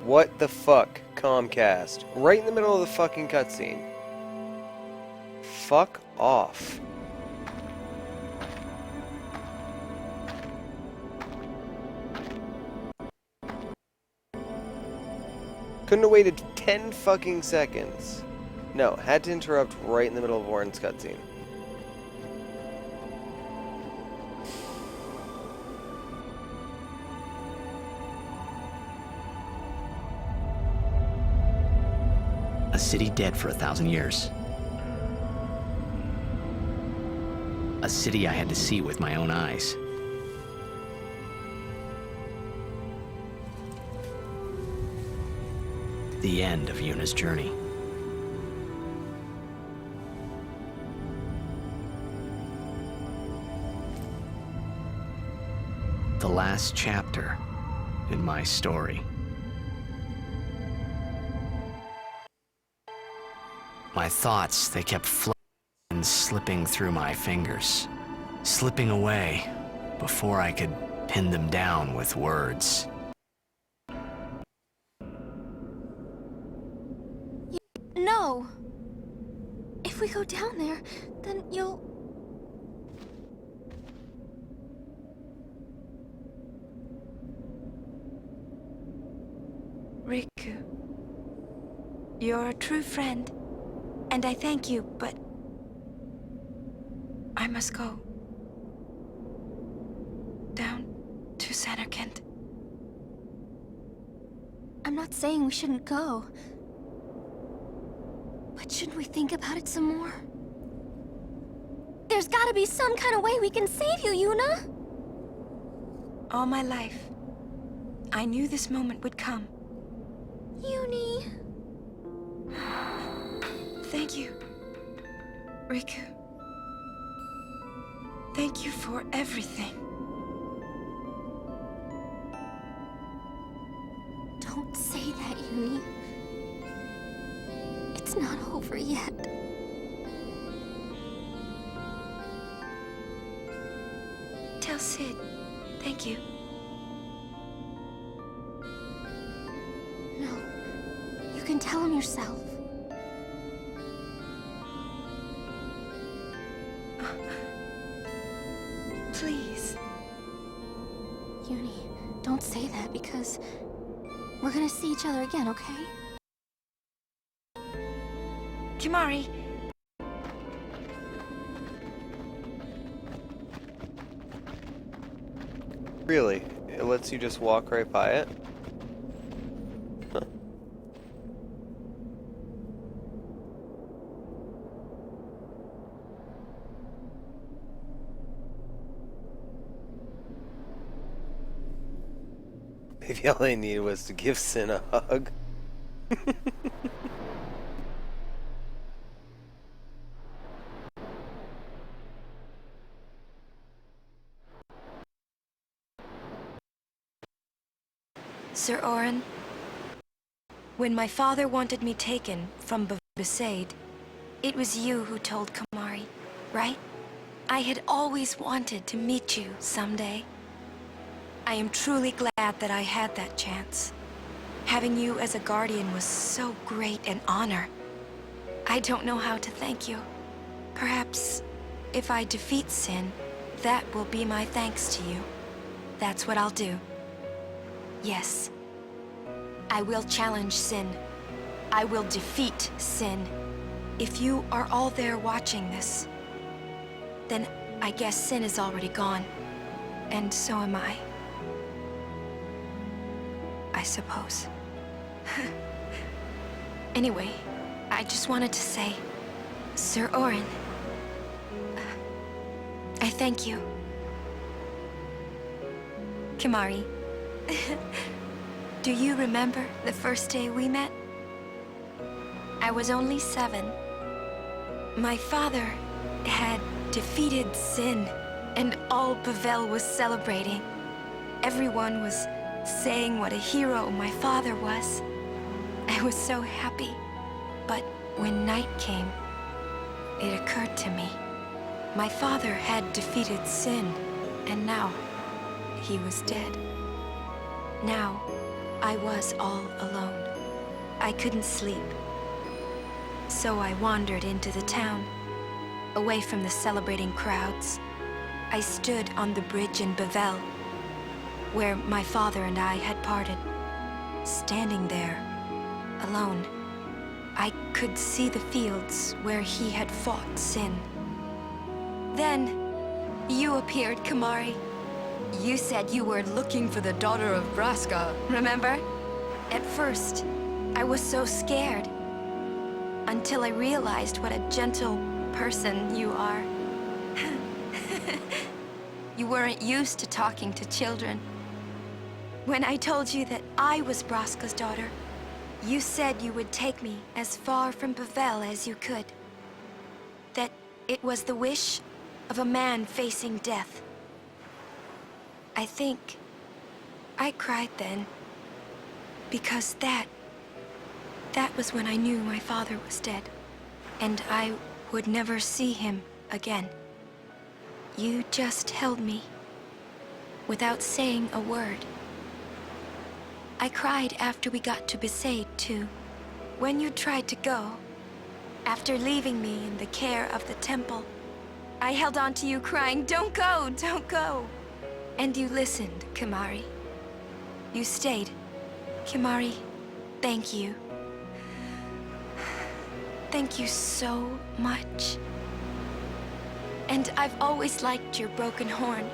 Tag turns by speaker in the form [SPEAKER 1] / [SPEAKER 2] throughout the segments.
[SPEAKER 1] What the fuck, Comcast? Right in the middle of the fucking cutscene. Fuck off. Couldn't have waited 10 fucking seconds. No, had to interrupt right in the middle of Warren's cutscene.
[SPEAKER 2] A city dead for 1,000 years. A city I had to see with my own eyes. The end of Yuna's journey. The last chapter in my story. My thoughts, they kept flowing and slipping through my fingers, slipping away before I could pin them down with words.
[SPEAKER 3] No! If we go down there, then you'll...
[SPEAKER 4] Riku, you're a true friend, and I thank you, but I must go. Down to Samarkand.
[SPEAKER 3] I'm not saying we shouldn't go. But shouldn't we think about it some more? There's gotta be some kind of way we can save you, Yuna!
[SPEAKER 4] All my life, I knew this moment would come.
[SPEAKER 3] Yuni...
[SPEAKER 4] Thank you, Riku. Thank you for everything.
[SPEAKER 3] Don't say that, Yuni. It's not over yet.
[SPEAKER 4] Tell Sid, thank you.
[SPEAKER 3] No. You can tell him yourself.
[SPEAKER 4] Please.
[SPEAKER 3] Yuni, don't say that because we're gonna see each other again, okay?
[SPEAKER 4] Kimari.
[SPEAKER 1] Really? It lets you just walk right by it? Huh. Maybe all they needed was to give Sin a hug.
[SPEAKER 4] Sir Orin, when my father wanted me taken from Besaid, it was you who told Kimari, right? I had always wanted to meet you someday. I am truly glad that I had that chance. Having you as a guardian was so great an honor. I don't know how to thank you. Perhaps, if I defeat Sin, that will be my thanks to you. That's what I'll do. Yes. I will challenge Sin. I will defeat Sin. If you are all there watching this, then I guess Sin is already gone. And so am I. I suppose. Anyway, I just wanted to say, Sir Orin, I thank you. Kimari, do you remember the first day we met? I was only 7. My father had defeated Sin, and all Bavel was celebrating. Everyone was saying what a hero my father was. I was so happy. But when night came, it occurred to me. My father had defeated Sin, and now he was dead. Now, I was all alone. I couldn't sleep. So I wandered into the town, away from the celebrating crowds. I stood on the bridge in Bavel, where my father and I had parted. Standing there, alone, I could see the fields where he had fought sin. Then, you appeared, Kamari. You said you were looking for the daughter of Braska, remember? At first, I was so scared. Until I realized what a gentle person you are. You weren't used to talking to children. When I told you that I was Braska's daughter, you said you would take me as far from Bavel as you could. That it was the wish of a man facing death. I think I cried then, because that was when I knew my father was dead, and I would never see him again. You just held me, without saying a word. I cried after we got to Besaid, too. When you tried to go, after leaving me in the care of the temple, I held on to you crying, "Don't go, don't go." And you listened, Kamari. You stayed. Kamari, thank you. Thank you so much. And I've always liked your broken horn.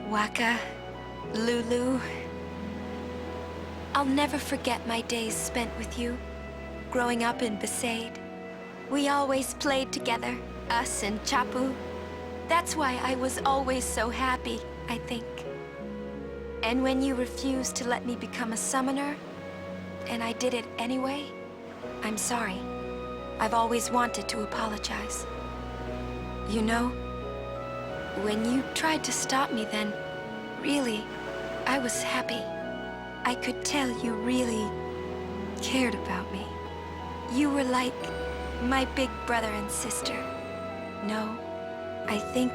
[SPEAKER 4] Waka, Lulu. I'll never forget my days spent with you, growing up in Besaid. We always played together, us and Chapu. That's why I was always so happy, I think. And when you refused to let me become a summoner, and I did it anyway, I'm sorry. I've always wanted to apologize. You know, when you tried to stop me then, really, I was happy. I could tell you really cared about me. You were like my big brother and sister. No, I think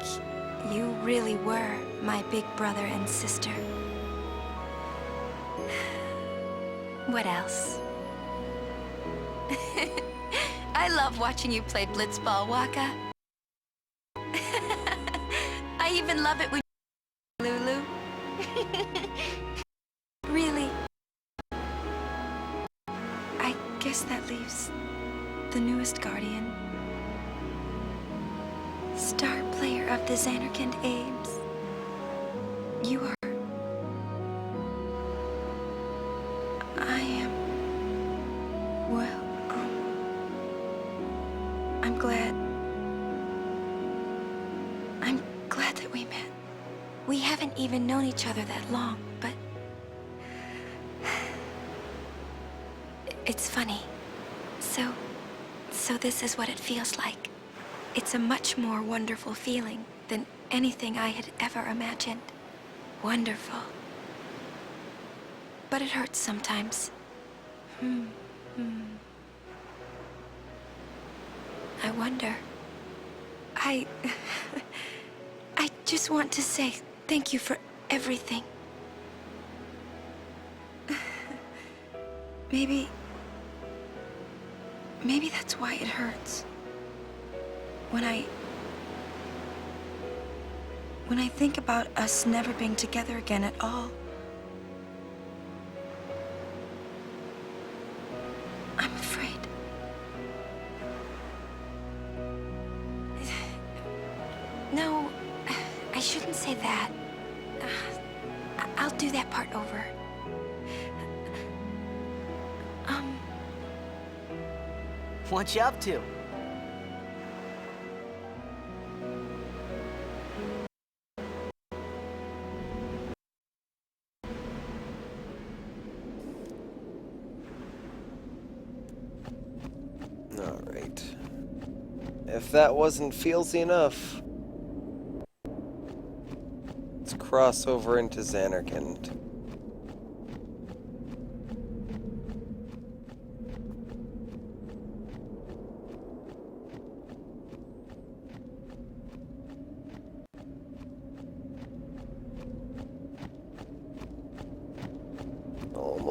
[SPEAKER 4] you really were my big brother and sister. What else? I love watching you play blitzball, Waka. I even love it when Lulu. Really. I guess that leaves the newest guardian. Star player of the Xanarkand Abes. You are... I am... Well, I'm glad... I'm glad that we met. We haven't even known each other that long, but... It's funny. So this is what it feels like. It's a much more wonderful feeling than anything I had ever imagined. Wonderful. But it hurts sometimes. I wonder. I just want to say thank you for everything. Maybe that's why it hurts. When I think about us never being together again at all, I'm afraid. No, I shouldn't say that. I'll do that part over.
[SPEAKER 5] What you up to?
[SPEAKER 1] Alright. If that wasn't feelsy enough, let's cross over into Xanarkand.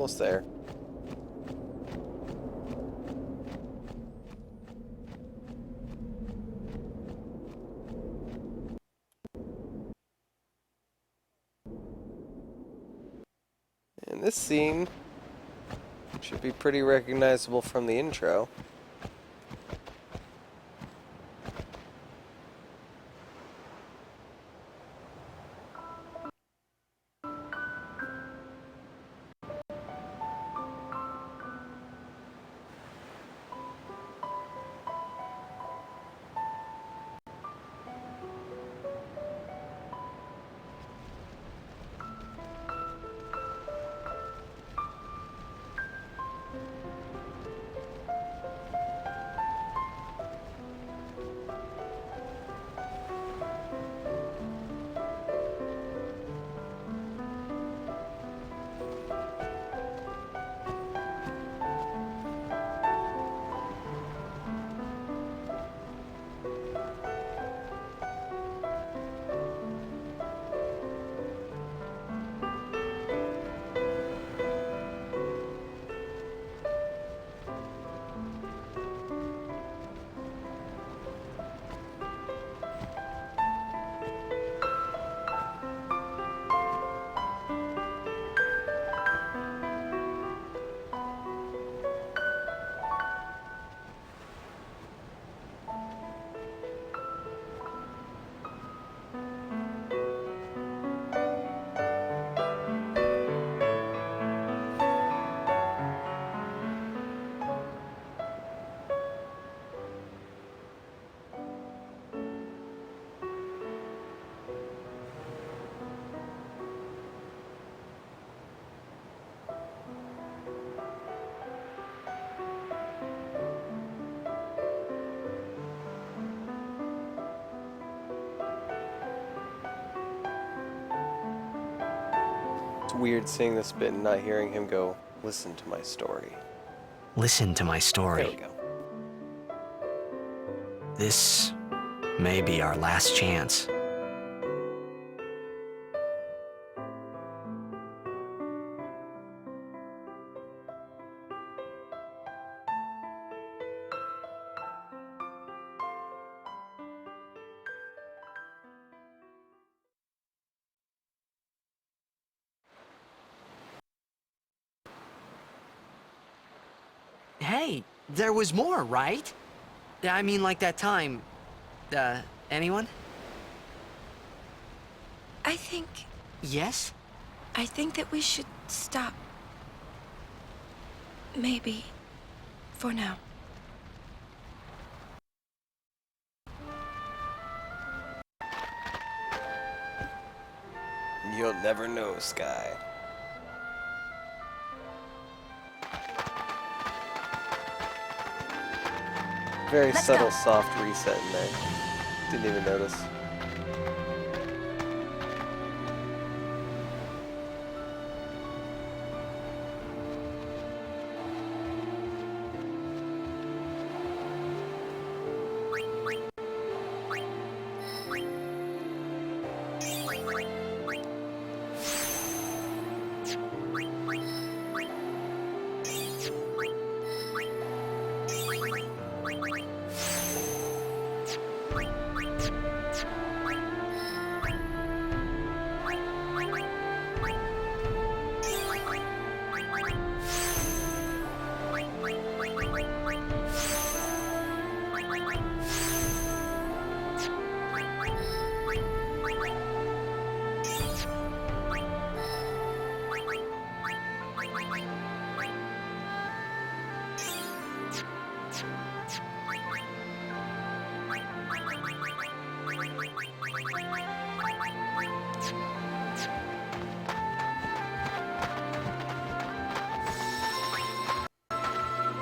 [SPEAKER 1] almost there. And this scene should be pretty recognizable from the intro. It's weird seeing this bit and not hearing him go, listen to my story.
[SPEAKER 2] Listen to my story.
[SPEAKER 1] There we go.
[SPEAKER 2] This may be our last chance. Hey, there was more, right? I mean, like that time. Anyone?
[SPEAKER 4] I think
[SPEAKER 2] Yes?
[SPEAKER 4] that we should stop. Maybe. For now.
[SPEAKER 1] You'll never know, Sky. Very
[SPEAKER 4] Let's
[SPEAKER 1] subtle,
[SPEAKER 4] go.
[SPEAKER 1] soft reset in there. Didn't even notice.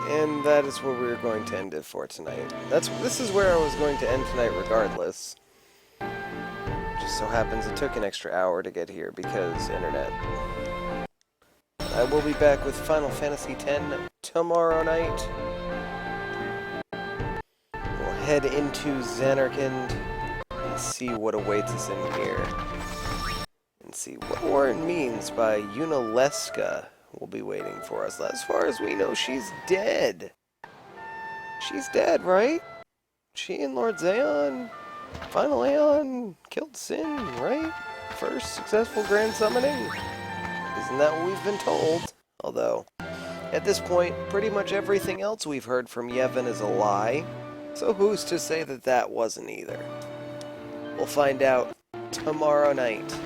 [SPEAKER 1] And that is where we're going to end it for tonight. This is where I was going to end tonight regardless. Just so happens it took an extra hour to get here because internet. I will be back with Final Fantasy X tomorrow night. We'll head into Zanarkand and see what awaits us in here. And see what Warren means by Unalesca will be waiting for us. As far as we know, she's dead. She's dead, right? She and Lord Zeon, Final Aeon, killed Sin, right? First successful grand summoning? Isn't that what we've been told? Although, at this point, pretty much everything else we've heard from Yevon is a lie, so who's to say that that wasn't either? We'll find out tomorrow night.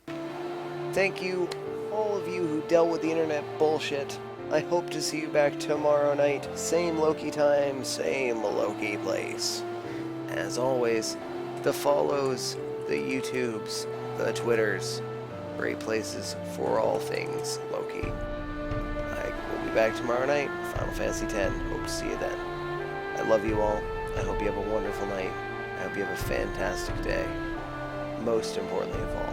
[SPEAKER 1] Thank you, all of you who dealt with the internet bullshit. I hope to see you back tomorrow night. Same Loki time, same Loki place. As always, the follows, the YouTubes, the Twitters, great places for all things Loki. I will be back tomorrow night, Final Fantasy X. Hope to see you then. I love you all. I hope you have a wonderful night. I hope you have a fantastic day. Most importantly of all,